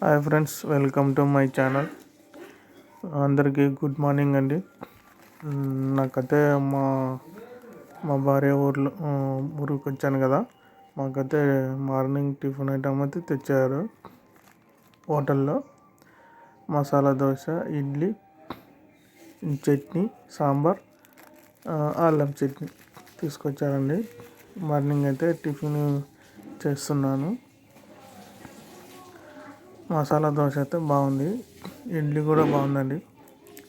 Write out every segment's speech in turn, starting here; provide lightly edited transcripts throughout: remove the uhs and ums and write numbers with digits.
Hi friends, welcome to my channel. అందరికీ good morning అండి. నాకైతే మా మా భార్య ఊరికి వచ్చాను కదా. మాకైతే మార్నింగ్ టిఫిన్ ఐటమ్ అయితే తెచ్చారు హోటల్లో. మసాలా దోశ, ఇడ్లీ, చట్నీ, సాంబార్, అల్లం చట్నీ తీసుకొచ్చారండి. మార్నింగ్ అయితే టిఫిన్ చేస్తున్నాను. మసాలా దోశ అయితే బాగుంది, ఇడ్లీ కూడా బాగుందండి,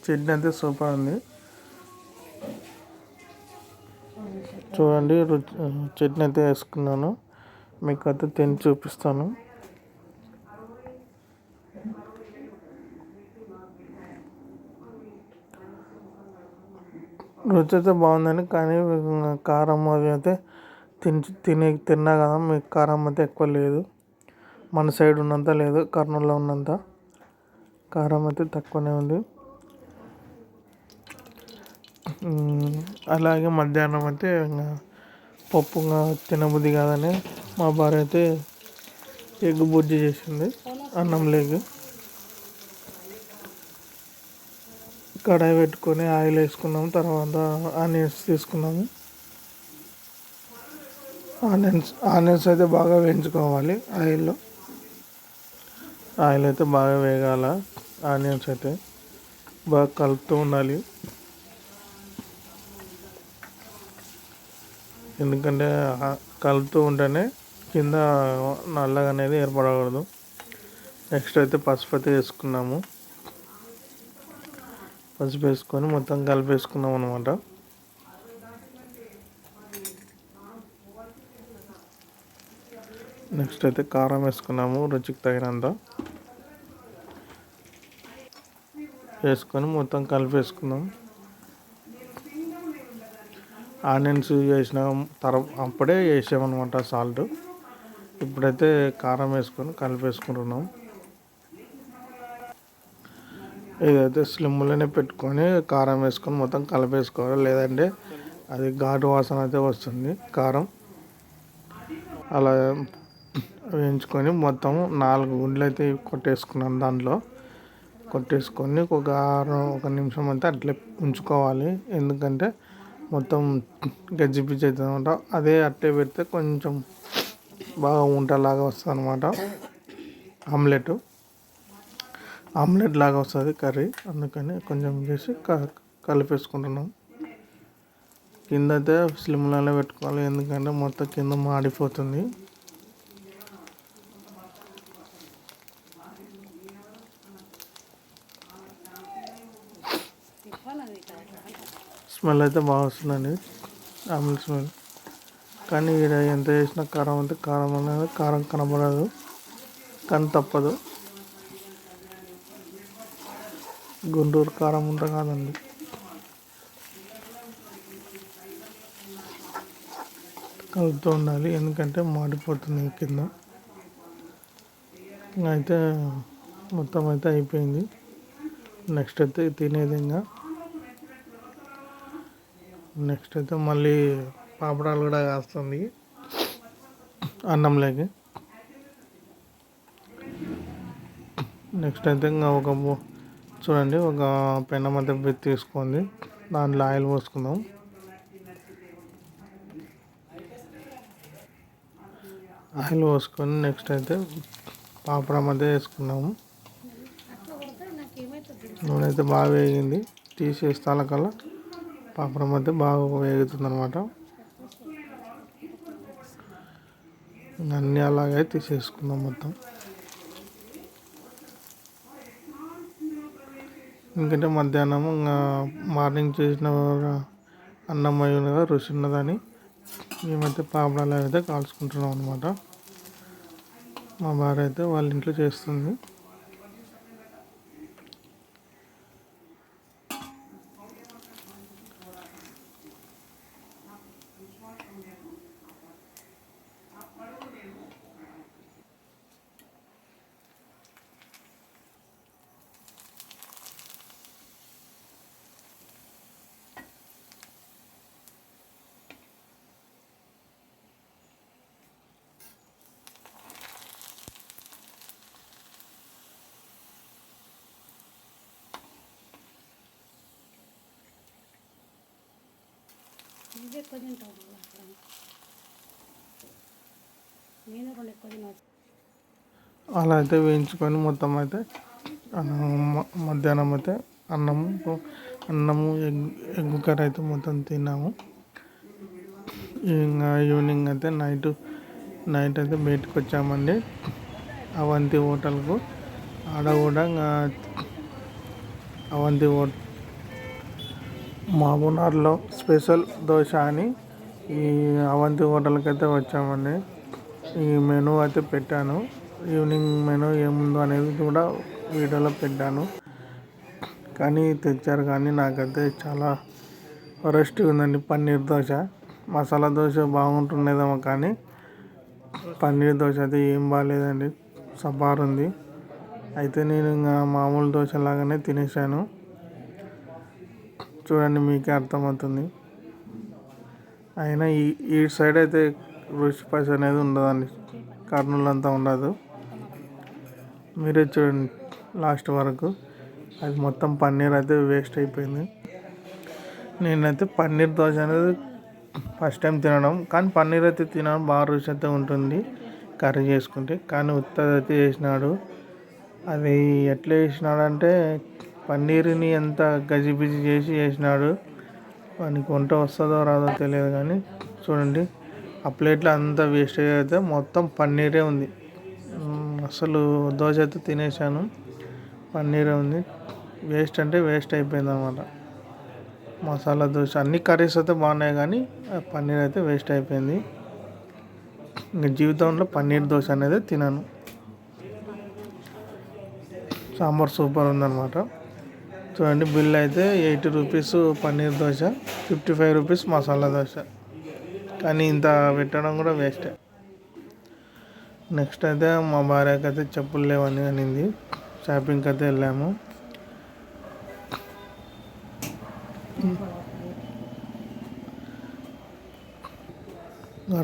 చట్నీ అయితే సూపర్ ఉంది. చూడండి, చట్నీ అయితే వేసుకున్నాను, మీకు అయితే తిని చూపిస్తాను. రుచి అయితే బాగుందండి, కానీ కారం అవి అయితే తిన్నా కదా, మీకు కారం అయితే ఎక్కువ లేదు. మన సైడ్ ఉన్నంత లేదు, కర్నూలులో ఉన్నంత కారం అయితే తక్కువనే ఉంది. అలాగే మధ్యాహ్నం అయితే పప్పుగా తినబుద్ధి కాదని మా భార్య అయితే ఎగ్ బుర్జీ చేసింది, అన్నం లేక. కడాయి పెట్టుకొని ఆయిల్ వేసుకున్నాము, తర్వాత ఆనియన్స్ తీసుకున్నాము. ఆనియన్స్ అయితే బాగా వేయించుకోవాలి ఆయిల్లో. ఆయిల్ అయితే బాగా వేగాల, ఆనియన్స్ అయితే బాగా కలుపుతూ ఉండాలి. ఎందుకంటే కలుపుతూ ఉంటేనే కింద నల్లగా అనేది ఏర్పడకూడదు. నెక్స్ట్ అయితే పసుపు అయితే వేసుకున్నాము. పసుపు వేసుకొని మొత్తం కలిపేసుకున్నాం అనమాట. నెక్స్ట్ అయితే కారం వేసుకున్నాము, రుచికి తగినంత వేసుకొని మొత్తం కలిపేసుకున్నాం. ఆనియన్స్ వేసిన అప్పుడే వేసామన్నమాట సాల్ట్. ఇప్పుడైతే కారం వేసుకొని కలిపేసుకుంటున్నాం. ఇదైతే స్లిమ్లోనే పెట్టుకొని కారం వేసుకొని మొత్తం కలిపేసుకోవాలి, లేదంటే అది ఘాటు వాసన అయితే వస్తుంది కారం. అలా వేయించుకొని మొత్తం 4 గుండ్లు అయితే కొట్టేసుకున్నాను. దాంట్లో కొట్టేసుకొని ఒక నిమిషం అయితే అట్లే ఉంచుకోవాలి, ఎందుకంటే మొత్తం గజ్జిపిచ్చి అవుతుంది అనమాట. అదే అట్లే పెడితే కొంచెం బాగా ఉంటలాగా వస్తుంది అనమాట. ఆమ్లెట్ లాగా వస్తుంది కర్రీ. అందుకని కొంచెం చేసి కలిపేసుకుంటున్నాం. కింద అయితే స్లిమ్లోనే పెట్టుకోవాలి, ఎందుకంటే మొత్తం కింద మాడిపోతుంది. స్మెల్ అయితే బాగా వస్తుందండి, ఆమ్లెట్ స్మెల్. కానీ ఇక్కడ ఎంత చేసినా కారం అంటే కారం అనేది కారం కనబడదు, కానీ తప్పదు. గుంటూరు కారం ఉంట కాదండి. కలుపుతూ ఉండాలి, ఎందుకంటే మాడిపోతుంది కింద. అయితే మొత్తం అయితే అయిపోయింది. నెక్స్ట్ అయితే తినేది. నెక్స్ట్ అయితే మళ్ళీ పాపడాలు కూడా కాస్తుంది అన్నంలోకి. నెక్స్ట్ అయితే ఇంకా చూడండి, ఒక పెనం అయితే తీసుకొని దాంట్లో ఆయిల్ పోసుకుందాం. ఆయిల్ పోసుకొని నెక్స్ట్ అయితే పాపడం అయితే వేసుకున్నాము. నూనె అయితే బాగా వేగింది, తీసేస్తాల కల్లా పాపడం అయితే బాగా వేగుతుంది అనమాట. అన్నీ అలాగే తీసేసుకుందాం మొత్తం. ఎందుకంటే మధ్యాహ్నం మార్నింగ్ చేసిన అన్నం అయి ఉన్నదా, రుచి ఉన్నదని మేమైతే పాపడాలు అయితే కాల్చుకుంటున్నాం అనమాట. మా భార్య అయితే వాళ్ళ ఇంట్లో చేస్తుంది. అలా అయితే వేయించుకొని మొత్తం అయితే మధ్యాహ్నం అయితే అన్నము ఎగ్ కర్రీ అయితే మొత్తం తిన్నాము. ఇంకా ఈవినింగ్ అయితే నైట్ అయితే బయటకు వచ్చామండి అవంతి హోటల్కు. ఆడ కూడా అవంతి మామూనార్లో స్పెషల్ దోశ అని ఈ అవంతి హోటల్కి అయితే వచ్చామండి. ఈ మెనూ అయితే పెట్టాను. ఈవినింగ్ మెనూ ఏముందో అనేది కూడా వీడియోలో పెట్టాను. కానీ తెచ్చారు కానీ నాకైతే చాలా వరస్ట్ ఉందండి పన్నీర్ దోశ. మసాలా దోశ బాగుంటుండేదేమో కానీ పన్నీర్ దోశ అయితే ఏం బాగాలేదండి, సబార్ ఉంది. అయితే నేను ఇంకా మామూలు దోశ లాగానే తినేసాను. చూడండి మీకే అర్థమవుతుంది. అయినా ఈ సైడ్ అయితే రుచి పైస అనేది ఉండదండి, కర్నూలు అంతా ఉండదు. మీరే చూడండి లాస్ట్ వరకు. అది మొత్తం పన్నీర్ అయితే వేస్ట్ అయిపోయింది. నేనైతే పన్నీర్ దోశ అనేది ఫస్ట్ టైం తినడం, కానీ పన్నీర్ అయితే తినడం బాగా రుచి అయితే ఉంటుంది కర్రీ చేసుకుంటే. కానీ ఉత్తది అయితే చేసినాడు. అది ఎట్లా చేసినాడంటే పన్నీర్ని ఎంత గజిబిజి చేసినాడు. వానికి వంట వస్తుందో రాదో తెలియదు కానీ చూడండి ఆ ప్లేట్లో అంతా వేస్ట్ అయితే మొత్తం పన్నీరే ఉంది. అసలు దోశ అయితే తినేసాను, పన్నీరే ఉంది. వేస్ట్ అంటే వేస్ట్ అయిపోయింది అన్నమాట. మసాలా దోశ అన్ని కర్రీస్ అయితే బాగున్నాయి కానీ పన్నీర్ అయితే వేస్ట్ అయిపోయింది. ఇంకా జీవితంలో పన్నీర్ దోశ అనేది తినాను. సాంబార్ సూపర్ ఉందన్నమాట. చూడండి బిల్ అయితే 80 రూపీస్ పన్నీర్ దోశ, 55 రూపీస్ మసాలా దోశ. కానీ ఇంత పెట్టడం కూడా వేస్టే. నెక్స్ట్ అయితే మా భార్యకి అయితే చెప్పులు లేవని అనింది. షాపింగ్కి అయితే వెళ్ళాము.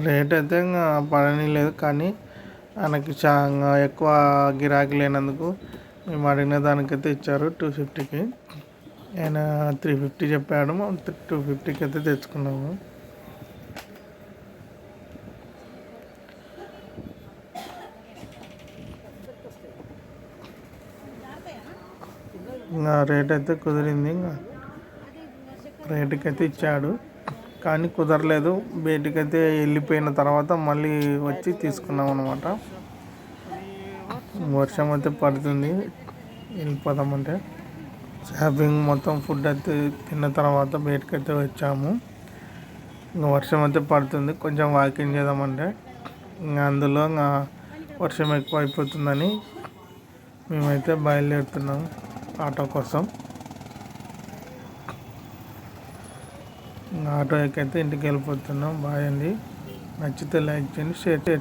రేట్ అయితే ఇంకా పడని లేదు కానీ ఆయనకి చాలా ఎక్కువ గిరాకీ లేనందుకు మేము అడిగిన దానికైతే ఇచ్చారు 250కి. ఆయన 350 చెప్పాడు, 250కి అయితే తెచ్చుకున్నాము. ఇంకా రేట్ అయితే కుదిరింది. ఇంకా రేటుకి అయితే ఇచ్చాడు కానీ కుదరలేదు. బయటికైతే వెళ్ళిపోయిన తర్వాత మళ్ళీ వచ్చి తీసుకున్నాం అనమాట. వర్షం అయితే పడుతుంది, వెళ్ళిపోదామంటే. షాపింగ్ మొత్తం ఫుడ్ అయితే తిన్న తర్వాత బయటకైతే వచ్చాము. ఇంకా వర్షం అయితే పడుతుంది, కొంచెం వాకింగ్ చేద్దామంటే ఇంకా అందులో ఇంకా వర్షం ఎక్కువ అయిపోతుందని మేమైతే బయలుదేరుతున్నాం ఆటో కోసం. ఆటో ఎక్కైతే ఇంటికి వెళ్ళిపోతున్నాం. బాయ్ అండి. నచ్చితే లైక్ చేయండి, షేర్ చేయండి.